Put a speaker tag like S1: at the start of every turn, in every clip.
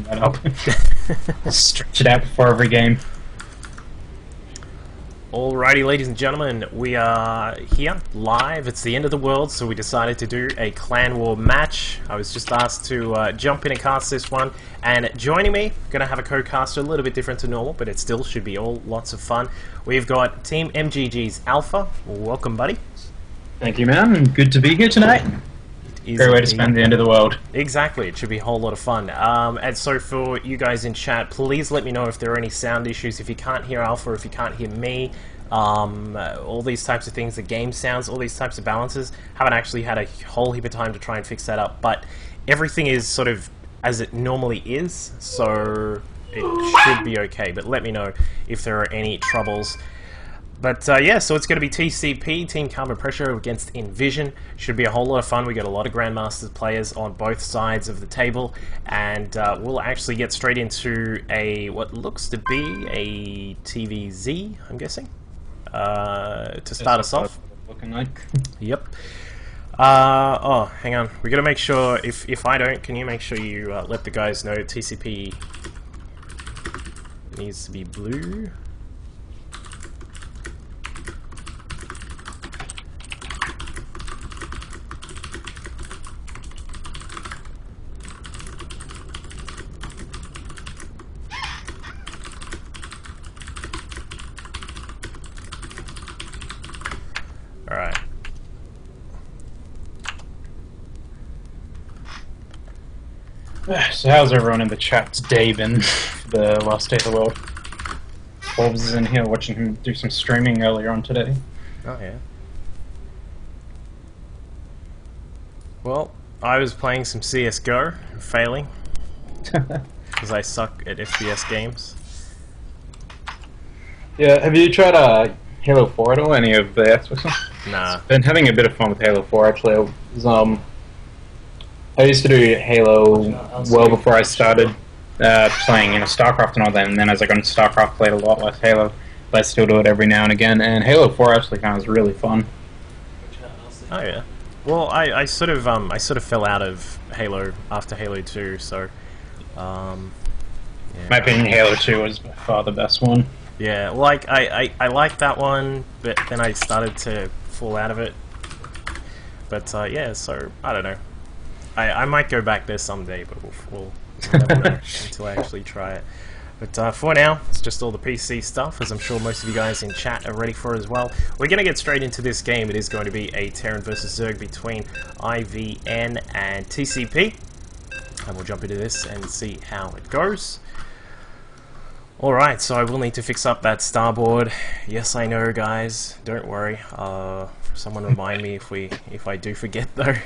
S1: that up. Stretch it out before every game.
S2: Alrighty, ladies and gentlemen, we are here live. It's the end of the world, so we decided to do a clan war match. I was just asked to jump in and cast this one, and joining me, gonna have a co-caster a little bit different to normal, but it still should be all lots of fun. We've got Team MGG's Alpha. Welcome, buddy.
S1: Thank you, man. Good to be here tonight. Great way to spend the end of the world.
S2: Exactly, it should be a whole lot of fun. And so for you guys in chat, please let me know if there are any sound issues, if you can't hear Alpha, if you can't hear me, all these types of things, the game sounds, all these types of balances. Haven't actually had a whole heap of time to try and fix that up, but everything is sort of as it normally is, so it should be okay, but let me know if there are any troubles. But yeah, so it's going to be TCP, Team Carbon Pressure against iVn. Should be a whole lot of fun. We got a lot of Grandmasters players on both sides of the table, and we'll actually get straight into what looks to be a TVZ, I'm guessing, to start us off.
S1: Looking like.
S2: Yep. Oh, hang on. We got to make sure. If I don't, can you make sure you let the guys know TCP needs to be blue. Alright.
S1: So how's everyone in the chat's day been for the last day of the world? Forbes is in here watching him do some streaming earlier on today.
S2: Oh yeah. Well, I was playing some CSGO, failing, because I suck at FPS games.
S1: Yeah, have you tried Halo 4 at all? Any of the Xbox?
S2: Nah.
S1: Been having a bit of fun with Halo 4 actually. I used to do Halo well before I started playing StarCraft and all that, and then as I got into StarCraft, played a lot less Halo, but I still do it every now and again. And Halo 4 actually kind of is really fun.
S2: Oh yeah. Well, I sort of fell out of Halo after Halo 2, so yeah.
S1: My opinion, Halo 2 was by far the best one.
S2: Yeah, like I liked that one, but then I started to fall out of it. But yeah, so I don't know. I might go back there someday, but we'll never know until I actually try it. But for now, it's just all the PC stuff, as I'm sure most of you guys in chat are ready for as well. We're going to get straight into this game. It is going to be a Terran versus Zerg between iVn and TCP. And we'll jump into this and see how it goes. Alright, so I will need to fix up that starboard. Yes, I know, guys. Don't worry. Someone remind me if I do forget, though.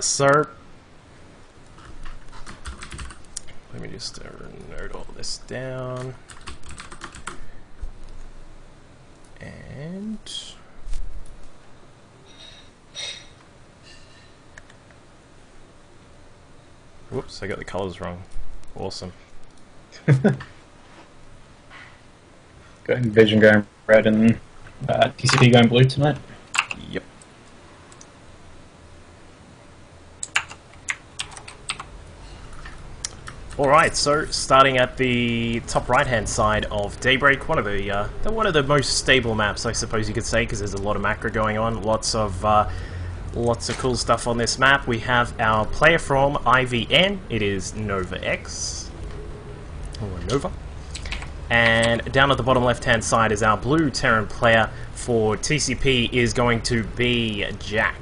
S2: So let me just note all this down. And whoops, I got the colors wrong. Awesome.
S1: Got iVn going red and TCP going blue tonight.
S2: Yep. Alright, so starting at the top right hand side of Daybreak, one of the most stable maps, I suppose you could say, because there's a lot of macro going on, lots of cool stuff on this map. We have our player from iVn, it is Nova X, or Nova, and down at the bottom left hand side is our blue Terran player for TCP is going to be Jack.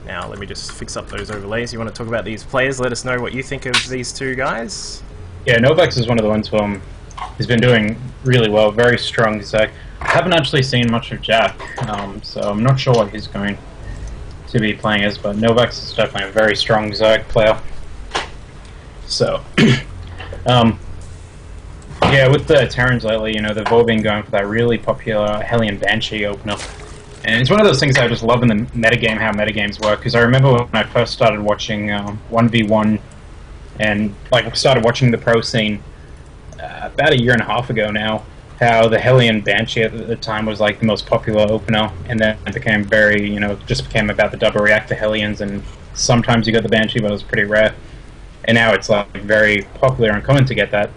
S2: Now, let me just fix up those overlays. You want to talk about these players? Let us know what you think of these two guys.
S1: Yeah, Novax is one of the ones who he's been doing really well, very strong. So I haven't actually seen much of Jack, so I'm not sure what he's going to be playing as, but Novax is definitely a very strong Zerg player. So, yeah, with the Terrans lately, they've all been going for that really popular Hellion Banshee opener. And it's one of those things I just love in the metagame, how metagames work, because I remember when I first started watching 1v1 and started watching the pro scene about a year and a half ago now, how the Hellion Banshee at the time was like the most popular opener, and then it became very, just became about the double reactor Hellions, and sometimes you got the Banshee, but it was pretty rare. and now it's like very popular and common to get that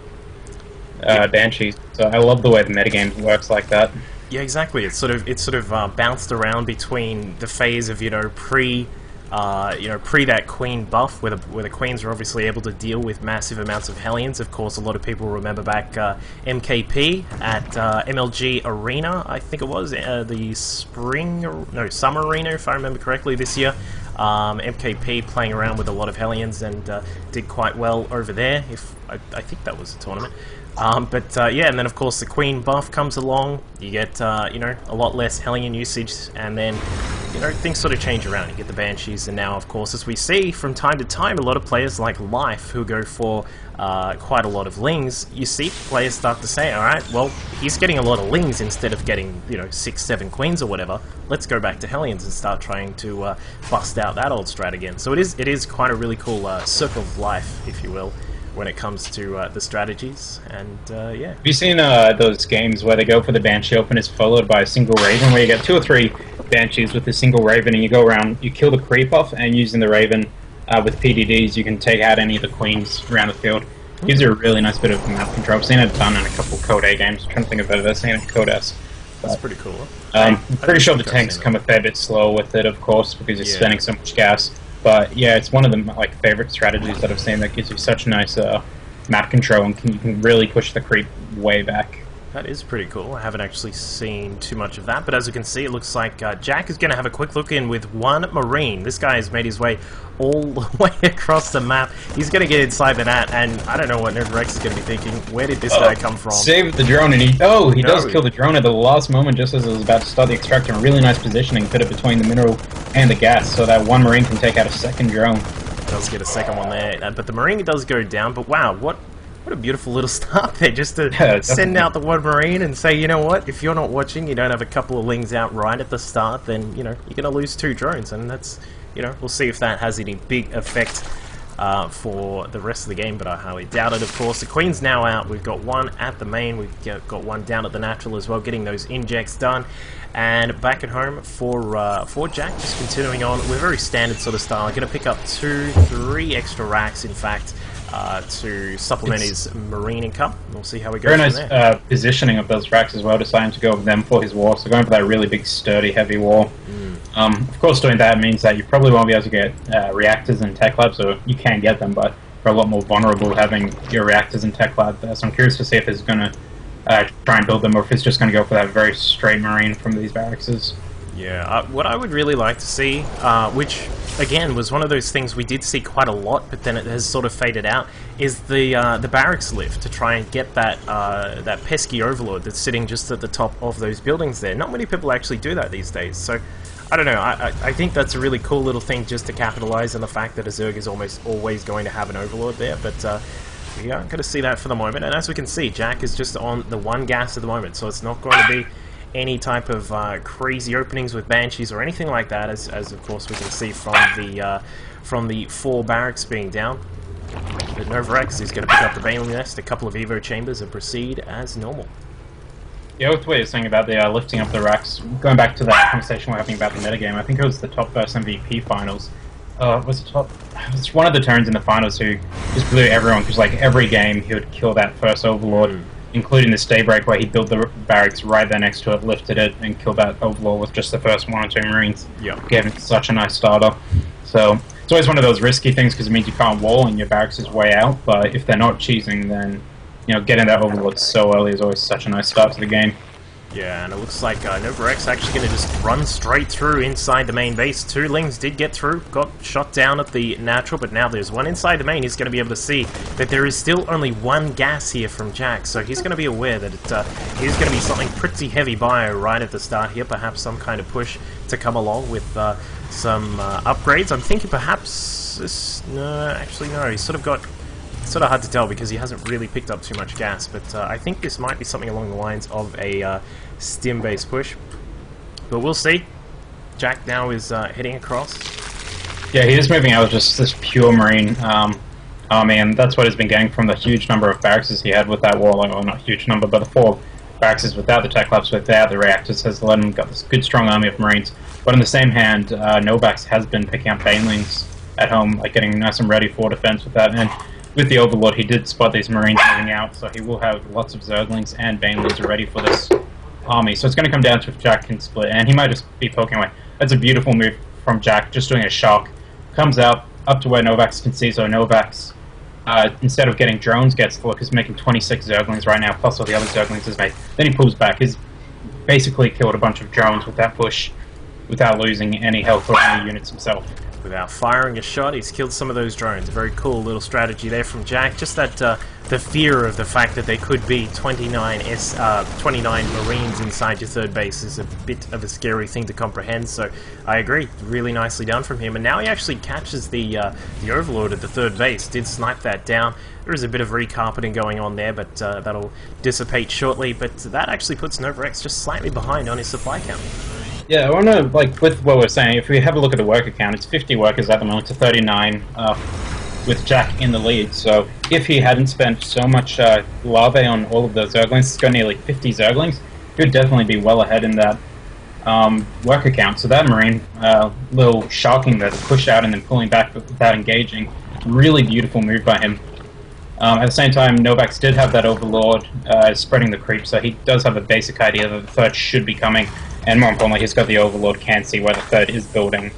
S1: Banshee. So I love the way the metagame works like that.
S2: Yeah, exactly. It's sort of bounced around between the phase of pre that Queen buff, where the Queens are obviously able to deal with massive amounts of Hellions. Of course, a lot of people remember back MKP at MLG Arena, I think it was, the Summer Arena, if I remember correctly, this year. MKP playing around with a lot of Hellions and did quite well over there. I think that was a tournament. Yeah, and then of course the Queen buff comes along. You get a lot less Hellion usage, and then things sort of change around. You get the Banshees, and now of course, as we see from time to time, a lot of players like Life who go for quite a lot of Lings. You see players start to say, all right, well, he's getting a lot of Lings instead of getting 6, 7 Queens or whatever. Let's go back to Hellions and start trying to bust out that old strat again. So it is quite a really cool circle of life, if you will, when it comes to the strategies, and yeah.
S1: Have you seen those games where they go for the Banshee openers followed by a single Raven, where you get 2 or 3 Banshees with a single Raven, and you go around, you kill the creep off, and using the Raven with PDDs, you can take out any of the Queens around the field. Gives you a really nice bit of map control. I've seen it done in a couple of Code A games. I'm trying to think of it. I've seen it in Code S.
S2: That's pretty cool.
S1: I'm pretty sure the tanks come a fair bit slow with it, of course, because you're spending so much gas. But yeah, it's one of the favorite strategies that I've seen that gives you such nice map control, and you can really push the creep way back.
S2: That is pretty cool. I haven't actually seen too much of that, but as you can see, it looks like Jack is going to have a quick look in with 1 Marine. This guy has made his way all the way across the map. He's going to get inside the net, and I don't know what Nerd Rex is going to be thinking. Where did this guy come from?
S1: Save the drone, and he does kill the drone at the last moment, just as it was about to start the extractor. Really nice positioning, put it between the mineral and the gas, so that 1 Marine can take out a second drone.
S2: Does get a second one there, but the Marine does go down. But wow, what a beautiful little start there, just to send out the 1 Marine and say, you know what, if you're not watching, you don't have a couple of Lings out right at the start, then you're going to lose 2 drones, and that's, we'll see if that has any big effect for the rest of the game, but I highly doubt it. Of course, the Queen's now out. We've got 1 at the main, we've got 1 down at the natural as well, getting those injects done. And back at home for Jack, just continuing on with a very standard sort of style. I'm going to pick up 2, 3 extra racks, in fact, to supplement his Marine income. We'll see how we go.
S1: Very nice positioning of those racks as well, deciding to go with them for his wall. So going for that really big, sturdy, heavy wall. Of course, doing that means that you probably won't be able to get reactors in Tech Lab, so you can get them, but you're a lot more vulnerable having your reactors in Tech Lab there. So I'm curious to see if it's going to try and build them, or if it's just going to go for that very straight Marine from these barracks.
S2: Yeah, what I would really like to see, which again was one of those things we did see quite a lot, but then it has sort of faded out, is the barracks lift to try and get that pesky Overlord that's sitting just at the top of those buildings there. Not many people actually do that these days, so I don't know. I think that's a really cool little thing just to capitalize on the fact that a Zerg is almost always going to have an Overlord there, but we aren't going to see that for the moment. And as we can see, Jack is just on the 1 gas at the moment, so it's not going to be any type of crazy openings with Banshees or anything like that, as of course we can see from the 4 barracks being down. But Novarex is going to pick up the Baneling Nest, a couple of Evo chambers, and proceed as normal.
S1: Yeah, with what you're saying about the lifting up the racks, going back to that conversation we're having about the metagame, I think it was the top versus MVP finals. It was one of the turns in the finals who just blew everyone, because every game he would kill that first Overlord, including this Daybreak where he built the barracks right there next to it, lifted it, and killed that Overlord with just the first 1 or 2 Marines. Gave him such a nice starter. So it's always one of those risky things, because it means you can't wall and your barracks is way out, but if they're not cheesing, then getting that Overlord so early is always such a nice start to the game.
S2: Yeah, and it looks like Novarex actually going to just run straight through inside the main base. 2 Lings did get through, got shot down at the natural, but now there's 1 inside the main. He's going to be able to see that there is still only 1 gas here from Jack, so he's going to be aware that it is going to be something pretty heavy bio right at the start here, perhaps some kind of push to come along with some upgrades. I'm thinking perhaps... no, actually no, he's sort of hard to tell because he hasn't really picked up too much gas, but I think this might be something along the lines of a stim-based push. But we'll see. Jack now is heading across.
S1: Yeah, he is moving out of just this pure Marine army, and that's what he's been getting from the huge number of barracks he had with that wall. Well, not huge number, but the 4 barracks without the Tech Labs, without the reactors, has let him got this good strong army of Marines. But in the same hand, Novax has been picking up Banelings at home, like getting nice and ready for defense with that. And with the Overlord, he did spot these Marines moving out, so he will have lots of Zerglings and Banelings ready for this army. So it's going to come down to if Jack can split, and he might just be poking away. That's a beautiful move from Jack, just doing a shock. Comes out up to where Novak's can see, so Novak's, instead of getting drones, gets the look, is making 26 Zerglings right now, plus all the other Zerglings he's made. Then he pulls back. He's basically killed a bunch of drones with that push, without losing any health or any units himself.
S2: Without firing a shot, he's killed some of those drones. Very cool little strategy there from Jack. Just that the fear of the fact that there could be 29 Marines inside your third base is a bit of a scary thing to comprehend. So I agree, really nicely done from him. And now he actually catches the Overlord at the third base. Did snipe that down. There is a bit of recarpeting going on there, but that'll dissipate shortly. But that actually puts NovaX just slightly behind on his supply count.
S1: Yeah, I want to, like, with what we're saying, if we have a look at the worker count, it's 50 workers at the moment to 39, with Jack in the lead. So if he hadn't spent so much larvae on all of those Zerglings, it's got nearly 50 Zerglings, he would definitely be well ahead in that worker count. So that Marine, little shocking that pushed out and then pulling back without engaging, really beautiful move by him. At the same time, Novak's did have that Overlord spreading the creep, so he does have a basic idea that the third should be coming. And more importantly, he's got the Overlord, can see where the third is building.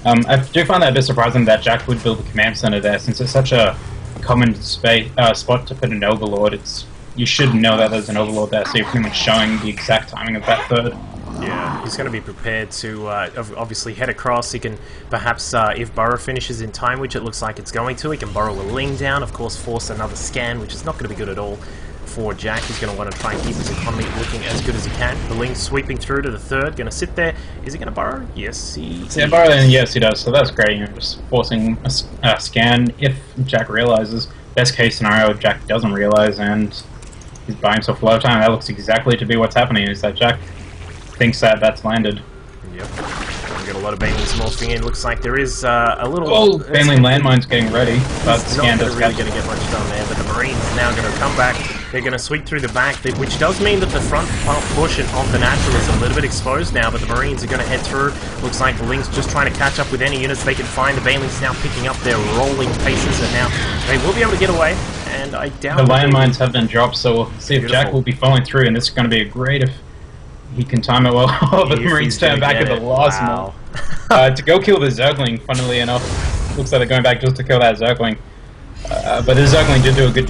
S1: I do find that a bit surprising that Jack would build the command center there, since it's such a common spot to put an Overlord. You should know that there's an Overlord there, so you're pretty much showing the exact timing of that third.
S2: Yeah, he's going to be prepared to obviously head across. He can perhaps, if Burrow finishes in time, which it looks like it's going to, he can burrow a Ling down, of course force another scan, which is not going to be good at all for Jack. He's going to want to try and keep his economy looking as good as he can. The Ling sweeping through to the third, going to sit there. Is he going to burrow? Yes, he is.
S1: Yeah, burrow, and yes, he does, so that's great. You're just forcing a scan if Jack realizes. Best case scenario, Jack doesn't realize, and he's buying himself a lot of time. That looks exactly to be what's happening, is that Jack thinks that that's landed.
S2: Yep. We've got a lot of Banelings morphing in. Looks like there is a little...
S1: Oh, Baneling landmine's getting ready, but
S2: it's
S1: scan
S2: not
S1: does
S2: really going to get much done there, but the Marines are now going to come back. They're going to sweep through the back, which does mean that the front portion of the Natural is a little bit exposed now, but the Marines are going to head through. Looks like the Lings just trying to catch up with any units they can find. The Banelings now picking up their rolling paces, and now they will be able to get away, and I doubt...
S1: The landmines have been dropped, so we'll see if Jack will be following through, and this is going to be a great if he can time it well. But the Marines turn back at the last moment. To go kill the Zergling, funnily enough. Looks like they're going back just to kill that Zergling. But the Zergling did do a good...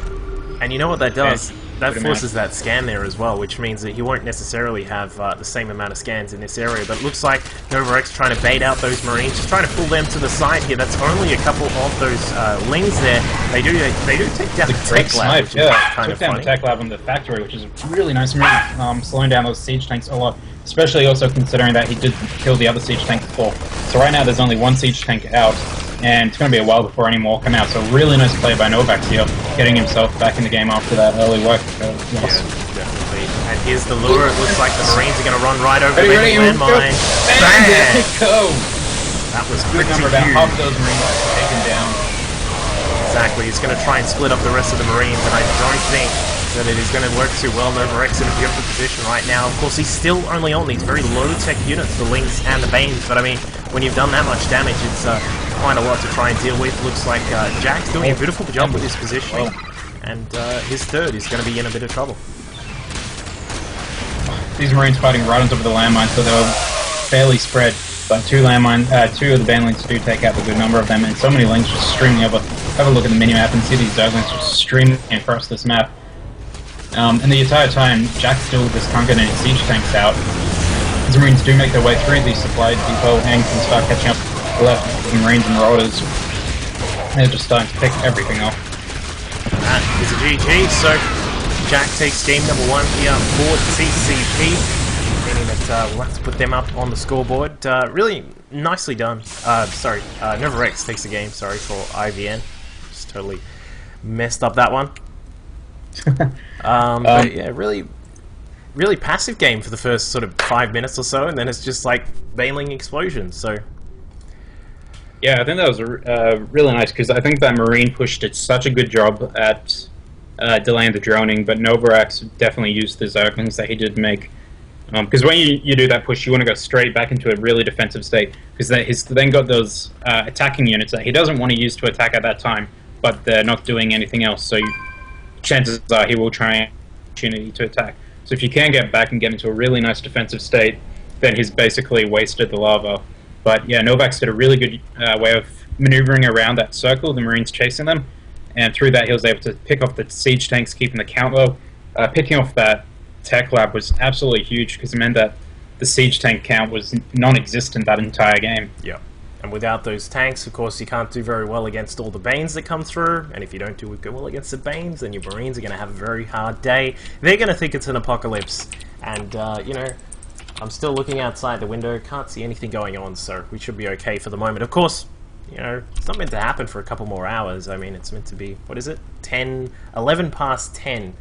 S2: And you know what that does? That forces that scan there as well, which means that he won't necessarily have the same amount of scans in this area. But it looks like NovaX trying to bait out those Marines, just trying to pull them to the side here. That's only a couple of those Lings there. They do take down the tech lab, which is kind of funny. Took down the tech
S1: lab on the factory, which is a really nice move, slowing down those siege tanks a lot. Especially also considering that he did kill the other siege tanks before. So right now there's only one siege tank out, and it's going to be a while before any more come out. So really nice play by Novak here, getting himself back in the game after that early work.
S2: Yeah, definitely. And here's the lure. It looks like the Marines are going to run right over the landmine.
S1: Bang! There they go!
S2: That was
S1: good number. About half of those Marines are taken down.
S2: Exactly. He's going to try and split up the rest of the Marines, and I don't think that it is going to work too well. NovaX in a beautiful position right now. Of course, he's still only on these very low-tech units, the Lings and the Banes, but I mean, when you've done that much damage, it's quite a lot to try and deal with. Looks like Jack's doing a beautiful job with his positioning, and his third is going to be in a bit of trouble.
S1: These Marines fighting right on top of the landmines, so they're fairly spread, but two of the Banelings do take out a good number of them, and so many Lings just streaming over. Have a look at the minimap and see these Zerglings just streaming across this map. And the entire time, Jack's still disconquered and his siege tanks out. His Marines do make their way through the supply depot and can start catching up the left Marines and Marauders. They're just starting to pick everything off.
S2: That is a GG, so Jack takes game number 1 here for TCP, meaning that we'll have to put them up on the scoreboard. Really nicely done. NovaX takes the game, for iVn. Just totally messed up that one. But yeah, really passive game for the first sort of 5 minutes or so, and then it's just like Baneling explosions. So
S1: yeah, I think that was really nice, because I think that Marine push did such a good job at delaying the droning, but Novarax definitely used the Zerglings that he did make. Because when you do that push, you want to go straight back into a really defensive state. because he's then got those attacking units that he doesn't want to use to attack at that time, but they're not doing anything else. So chances are he will try an opportunity to attack. So if you can get back and get into a really nice defensive state, then he's basically wasted the lava. But yeah, Novak's did a really good way of maneuvering around that circle, the Marines chasing them, and through that he was able to pick off the siege tanks, keeping the count low. Picking off that tech lab was absolutely huge because it meant that the siege tank count was non-existent that entire game.
S2: Yeah. And without those tanks, of course, you can't do very well against all the Banes that come through. And if you don't do well against the Banes, then your Marines are going to have a very hard day. They're going to think it's an apocalypse. And, you know, I'm still looking outside the window. Can't see anything going on, so we should be okay for the moment. Of course, you know, it's not meant to happen for a couple more hours. I mean, it's meant to be, what is it? 11 past 10